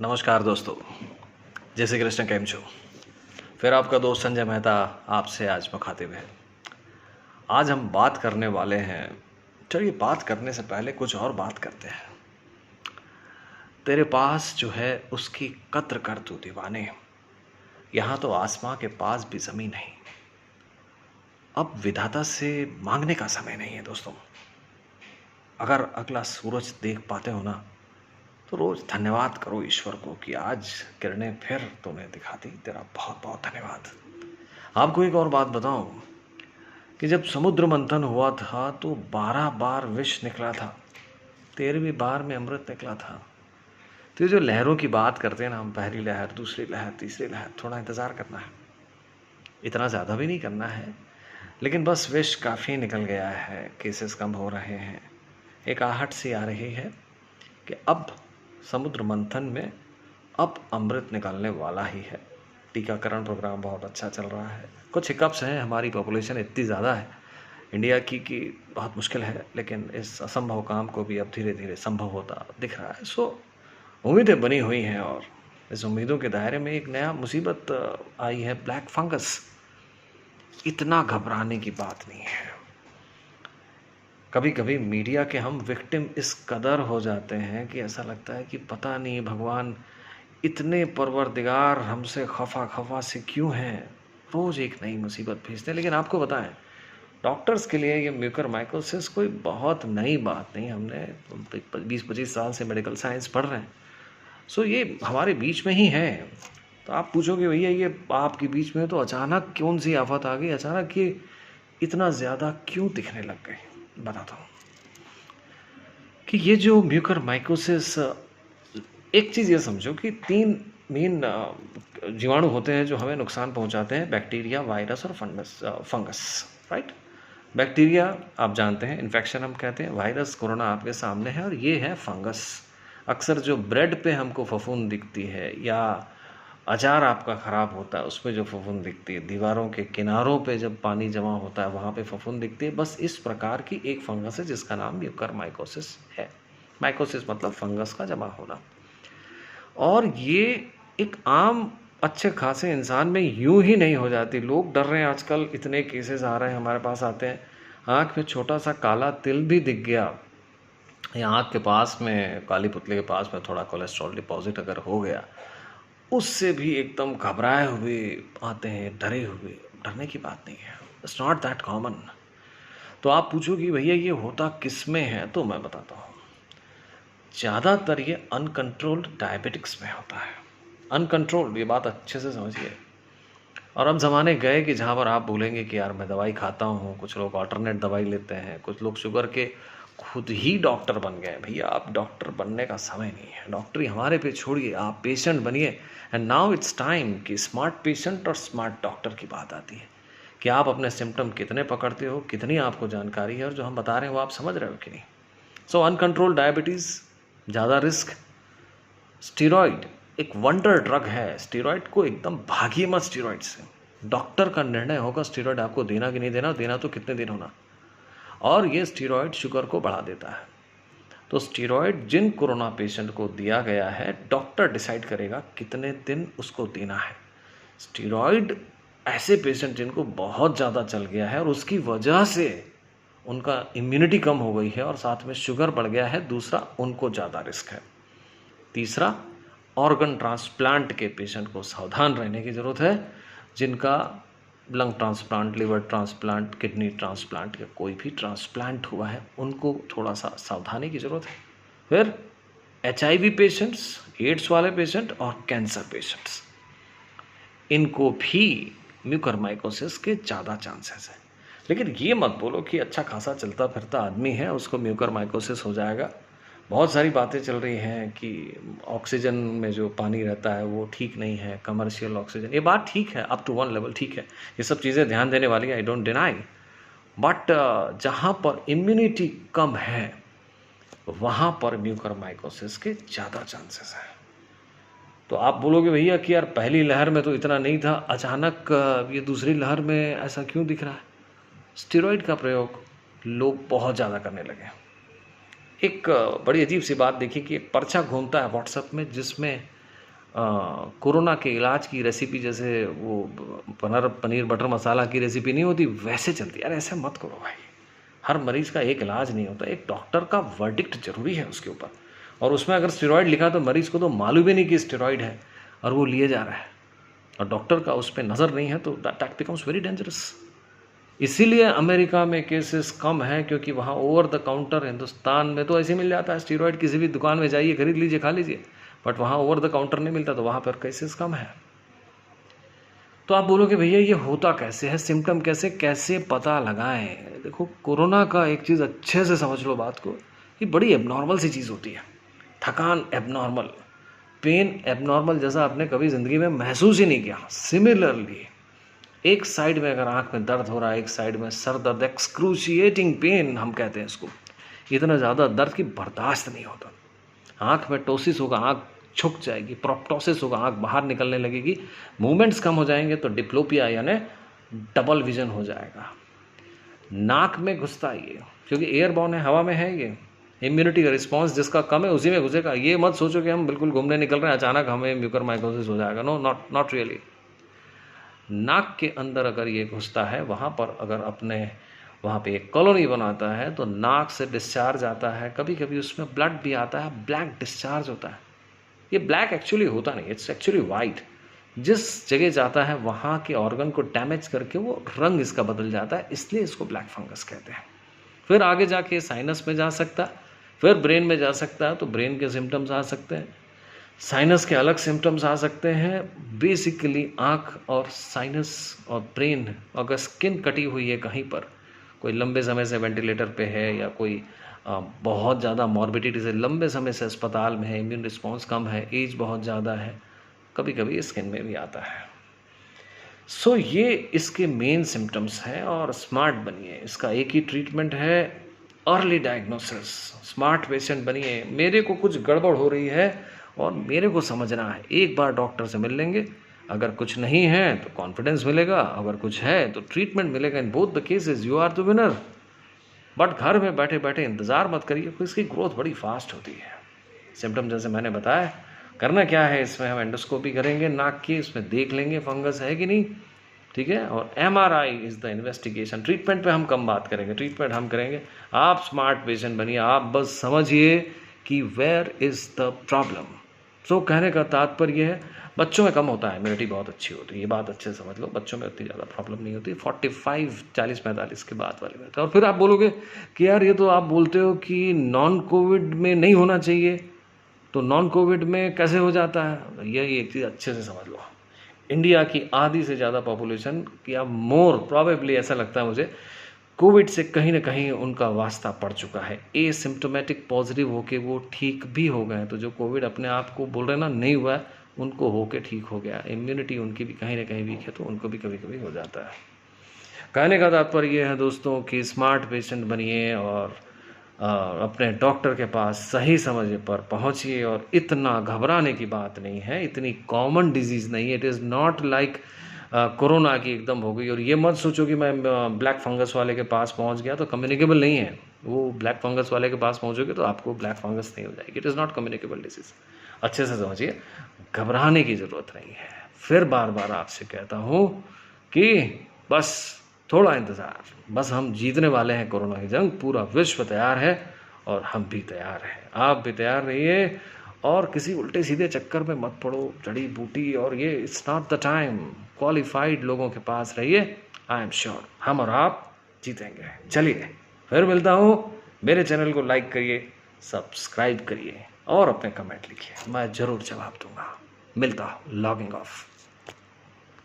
नमस्कार दोस्तों, जय श्री कृष्ण। केम छो? फिर आपका दोस्त संजय मेहता आपसे आज मुखातिब है। आज हम बात करने वाले हैं। चलिए, बात करने से पहले कुछ और बात करते हैं। तेरे पास जो है उसकी कद्र कर तू दीवाने, यहाँ तो आसमां के पास भी ज़मीन नहीं। अब विधाता से मांगने का समय नहीं है दोस्तों। अगर अगला सूरज देख पाते हो ना, तो रोज धन्यवाद करो ईश्वर को कि आज किरणें फिर तुम्हें दिखा दी। तेरा बहुत बहुत धन्यवाद। आपको एक और बात बताऊं कि जब समुद्र मंथन हुआ था तो 12 बार विष निकला था, 13वीं बार में अमृत निकला था। तो ये जो लहरों की बात करते हैं ना हम, पहली लहर, दूसरी लहर, तीसरी लहर, थोड़ा इंतज़ार करना है। इतना ज़्यादा भी नहीं करना है, लेकिन बस विष काफ़ी निकल गया है, केसेस कम हो रहे हैं। एक आहट सी आ रही है कि अब समुद्र मंथन में अब अमृत निकलने वाला ही है। टीकाकरण प्रोग्राम बहुत अच्छा चल रहा है। कुछ हिकअप्स हैं, हमारी पॉपुलेशन इतनी ज़्यादा है इंडिया की कि बहुत मुश्किल है, लेकिन इस असंभव काम को भी अब धीरे धीरे संभव होता दिख रहा है। सो उम्मीदें बनी हुई हैं और इस उम्मीदों के दायरे में एक नया मुसीबत आई है, ब्लैक फंगस। इतना घबराने की बात नहीं है। कभी कभी मीडिया के हम विक्टिम इस कदर हो जाते हैं कि ऐसा लगता है कि पता नहीं भगवान इतने परवरदिगार हमसे खफा खफा से क्यों हैं, रोज़ एक नई मुसीबत भेजते हैं। लेकिन आपको बताएं, डॉक्टर्स के लिए ये म्यूकरमाइकोसिस कोई बहुत नई बात नहीं। हमने 20-25 साल से मेडिकल साइंस पढ़ रहे हैं। सो ये हमारे बीच में ही है। तो आप पूछोगे भैया ये आपके बीच में तो अचानक कौन सी आफत आ गई, अचानक ये इतना ज़्यादा क्यों दिखने लग गए? बताता हूँ कि ये जो म्यूकरमाइकोसिस, एक चीज़ ये समझो कि 3 मेन जीवाणु होते हैं जो हमें नुकसान पहुंचाते हैं: बैक्टीरिया, वायरस और फंगस। राइट? बैक्टीरिया आप जानते हैं, इन्फेक्शन हम कहते हैं। वायरस, कोरोना आपके सामने है। और ये है फंगस। अक्सर जो ब्रेड पे हमको फफूंद दिखती है, या अचार आपका ख़राब होता है उसमें जो फफूंद दिखती है, दीवारों के किनारों पे जब पानी जमा होता है वहाँ पे फफूंद दिखती है, बस इस प्रकार की एक फंगस है जिसका नाम म्यूकरमाइकोसिस है। माइकोसिस मतलब फंगस का जमा होना। और ये एक आम अच्छे खासे इंसान में यूं ही नहीं हो जाती। लोग डर रहे हैं आजकल, इतने केसेस आ रहे हैं, हमारे पास आते हैं। आँख में छोटा सा काला तिल भी दिख गया, या आँख के पास में, काली पुतले के पास में थोड़ा कोलेस्ट्रॉल डिपॉजिट अगर हो गया, उससे भी एकदम घबराए हुए आते हैं, डरे हुए। डरने की बात नहीं है, इट्स नॉट दैट कॉमन। तो आप पूछो कि भैया ये होता किस में है, तो मैं बताता हूँ। ज़्यादातर ये अनकंट्रोल्ड डायबिटिक्स में होता है। अनकंट्रोल्ड, ये बात अच्छे से समझिए। और अब ज़माने गए कि जहाँ पर आप बोलेंगे कि यार मैं दवाई खाता हूँ, कुछ लोग अल्टरनेट दवाई लेते हैं, कुछ लोग शुगर के खुद ही डॉक्टर बन गए। भैया आप डॉक्टर बनने का समय नहीं है। डॉक्टरी हमारे पे छोड़िए, आप पेशेंट बनिए। एंड नाउ इट्स टाइम कि स्मार्ट पेशेंट और स्मार्ट डॉक्टर की बात आती है कि आप अपने सिम्टम कितने पकड़ते हो, कितनी आपको जानकारी है, और जो हम बता रहे हैं वो आप समझ रहे हो कि नहीं। सो अनकंट्रोल्ड डायबिटीज़, ज़्यादा रिस्क। स्टीरॉयड एक वंडर ड्रग है। स्टीरॉयड को एकदम भागिए मत स्टीरॉयड से। डॉक्टर का निर्णय होगा स्टीरॉयड आपको देना कि नहीं देना, देना तो कितने दिन होना। और ये स्टीरॉयड शुगर को बढ़ा देता है। तो स्टीरॉयड जिन कोरोना पेशेंट को दिया गया है, डॉक्टर डिसाइड करेगा कितने दिन उसको देना है। स्टीरॉयड ऐसे पेशेंट जिनको बहुत ज़्यादा चल गया है और उसकी वजह से उनका इम्यूनिटी कम हो गई है और साथ में शुगर बढ़ गया है, दूसरा उनको ज़्यादा रिस्क है। तीसरा, ऑर्गन ट्रांसप्लांट के पेशेंट को सावधान रहने की ज़रूरत है, जिनका lung transplant, liver transplant, kidney transplant या कोई भी ट्रांसप्लांट हुआ है, उनको थोड़ा सा सावधानी की ज़रूरत है। फिर HIV पेशेंट्स, एड्स वाले पेशेंट और कैंसर पेशेंट्स, इनको भी म्यूकरमाइकोसिस के ज़्यादा चांसेस हैं। लेकिन ये मत बोलो कि अच्छा खासा चलता फिरता आदमी है उसको म्यूकरमाइकोसिस हो जाएगा। बहुत सारी बातें चल रही हैं कि ऑक्सीजन में जो पानी रहता है वो ठीक नहीं है, कमर्शियल ऑक्सीजन। ये बात ठीक है, अप टू 1 लेवल ठीक है, ये सब चीज़ें ध्यान देने वाली है, आई डोंट डिनाई। बट जहाँ पर इम्यूनिटी कम है वहाँ पर म्यूकरमाइकोसिस के ज़्यादा चांसेस हैं। तो आप बोलोगे भैया कि यार पहली लहर में तो इतना नहीं था, अचानक ये दूसरी लहर में ऐसा क्यों दिख रहा है? स्टेरॉइड का प्रयोग लोग बहुत ज़्यादा करने लगे। एक बड़ी अजीब सी बात देखी कि एक पर्चा घूमता है व्हाट्सएप में, जिसमें कोरोना के इलाज की रेसिपी जैसे वो पनीर बटर मसाला की रेसिपी नहीं होती, वैसे चलती। यार ऐसे मत करो भाई, हर मरीज़ का एक इलाज नहीं होता, एक डॉक्टर का वर्डिक्ट जरूरी है उसके ऊपर। और उसमें अगर स्टेरॉइड लिखा तो मरीज़ को तो मालूम ही नहीं कि स्टेरॉइड है और वो लिए जा रहा है, और डॉक्टर का उस पर नज़र नहीं है, तो दैट बिकम्स वेरी डेंजरस। इसीलिए अमेरिका में केसेस कम हैं, क्योंकि वहाँ ओवर द काउंटर, हिंदुस्तान में तो ऐसे मिल जाता है स्टेरॉइड, किसी भी दुकान में जाइए खरीद लीजिए खा लीजिए, बट वहाँ ओवर द काउंटर नहीं मिलता, तो वहाँ पर केसेस कम है। तो आप बोलोगे भैया ये होता कैसे है, सिम्टम कैसे पता लगाएं। देखो कोरोना का एक चीज़ अच्छे से समझ लो बात को, ये बड़ी एबनॉर्मल सी चीज़ होती है। थकान एबनॉर्मल, पेन एबनॉर्मल, जैसा आपने कभी ज़िंदगी में महसूस ही नहीं किया। सिमिलरली एक साइड में अगर आँख में दर्द हो रहा है, एक साइड में सर दर्द, एक्सक्रूशिएटिंग पेन हम कहते हैं इसको, इतना ज़्यादा दर्द की बर्दाश्त नहीं होता। आँख में टोसिस होगा, आँख छुक जाएगी, प्रोप्टोसिस होगा, आँख बाहर निकलने लगेगी, मूवमेंट्स कम हो जाएंगे, तो डिप्लोपिया यानी डबल विजन हो जाएगा। नाक में घुसता है ये, क्योंकि एयरबॉर्न है, हवा में है, ये इम्यूनिटी का रिस्पॉन्स जिसका कम है उसी में घुसेगा। ये मत सोचो कि हम बिल्कुल घूमने निकल रहे हैं अचानक हमें म्यूकरमाइकोसिस हो जाएगा, नो, नॉट रियली। नाक के अंदर अगर ये घुसता है, वहाँ पर अगर अपने वहाँ पे एक कॉलोनी बनाता है, तो नाक से डिस्चार्ज आता है, कभी कभी उसमें ब्लड भी आता है, ब्लैक डिस्चार्ज होता है। ये ब्लैक एक्चुअली होता नहीं, इट्स एक्चुअली वाइट। जिस जगह जाता है वहाँ के ऑर्गन को डैमेज करके वो रंग इसका बदल जाता है, इसलिए इसको ब्लैक फंगस कहते हैं। फिर आगे जाके साइनस में जा सकता है, फिर ब्रेन में जा सकता है, तो ब्रेन के सिम्टम्स आ सकते हैं, साइनस के अलग सिम्टम्स आ सकते हैं। बेसिकली आँख और साइनस और ब्रेन, अगर स्किन कटी हुई है कहीं पर, कोई लंबे समय से वेंटिलेटर पे है, या कोई बहुत ज़्यादा मॉर्बिडिटी से लंबे समय से अस्पताल में है, इम्यून रिस्पॉन्स कम है, एज बहुत ज़्यादा है, कभी कभी स्किन में भी आता है। सो ये इसके मेन सिम्टम्स हैं। और स्मार्ट बनिए, इसका एक ही ट्रीटमेंट है, अर्ली डायग्नोसिस। स्मार्ट पेशेंट बनिए, मेरे को कुछ गड़बड़ हो रही है और मेरे को समझना है, एक बार डॉक्टर से मिल लेंगे, अगर कुछ नहीं है तो कॉन्फिडेंस मिलेगा, अगर कुछ है तो ट्रीटमेंट मिलेगा। In both the cases you are the winner. But घर में बैठे बैठे इंतज़ार मत करिए, क्योंकि इसकी ग्रोथ बड़ी फास्ट होती है। सिम्टम जैसे मैंने बताया, करना क्या है, इसमें हम एंडोस्कोपी करेंगे नाक की, इसमें देख लेंगे फंगस है कि नहीं, ठीक है। और MRI is the investigation. Treatment पे हम कम बात करेंगे, ट्रीटमेंट हम करेंगे। आप स्मार्ट पेशेंट बनिए, आप बस समझिए कि वेयर इज़ द प्रॉब्लम। सो कहने का तात्पर्य है, बच्चों में कम होता है, इम्यूनिटी बहुत अच्छी होती है, ये बात अच्छे से समझ लो। बच्चों में उतनी ज़्यादा प्रॉब्लम नहीं होती, 45, 40, 45 के बाद वाले में। और फिर आप बोलोगे कि यार ये तो आप बोलते हो कि नॉन कोविड में नहीं होना चाहिए, तो नॉन कोविड में कैसे हो जाता है? यही एक चीज़ अच्छे से समझ लो। इंडिया की आधी से ज़्यादा पॉपुलेशन, या मोर प्रॉबेबली ऐसा लगता है मुझे, कोविड से कहीं ना कहीं उनका वास्ता पड़ चुका है। एसिम्प्टोमेटिक पॉजिटिव होके वो ठीक भी हो गए। तो जो कोविड अपने आप को बोल रहे ना नहीं हुआ है, उनको होके ठीक हो गया। इम्यूनिटी उनकी भी कहीं ना कहीं वीक है, तो उनको भी कभी कभी हो जाता है। कहने का तात्पर्य ये है दोस्तों कि स्मार्ट पेशेंट बनिए और अपने डॉक्टर के पास सही समय पर पहुंचिए। और इतना घबराने की बात नहीं है, इतनी कॉमन डिजीज़ नहीं है। It is not like corona की एकदम हो गई। और ये मत सोचो कि मैं ब्लैक फंगस वाले के पास पहुंच गया तो कम्युनिकेबल नहीं है। वो ब्लैक फंगस वाले के पास पहुंचोगे तो आपको ब्लैक फंगस नहीं हो जाएगी। It is not communicable disease. अच्छे से समझिए, घबराने की ज़रूरत नहीं है। फिर बार बार आपसे कहता हूँ कि बस थोड़ा इंतज़ार, बस हम जीतने वाले हैं कोरोना की जंग। पूरा विश्व तैयार है और हम भी तैयार हैं। आप भी तैयार रहिए और किसी उल्टे सीधे चक्कर में मत पड़ो, जड़ी बूटी और ये, it's not the time. Qualified लोगों के पास रहिए, आई एम श्योर हम और आप जीतेंगे। चलिए फिर मिलता हूँ। मेरे चैनल को लाइक करिए, सब्सक्राइब करिए और अपने कमेंट लिखिए, मैं ज़रूर जवाब दूंगा। मिलता हूँ, लॉगिंग ऑफ।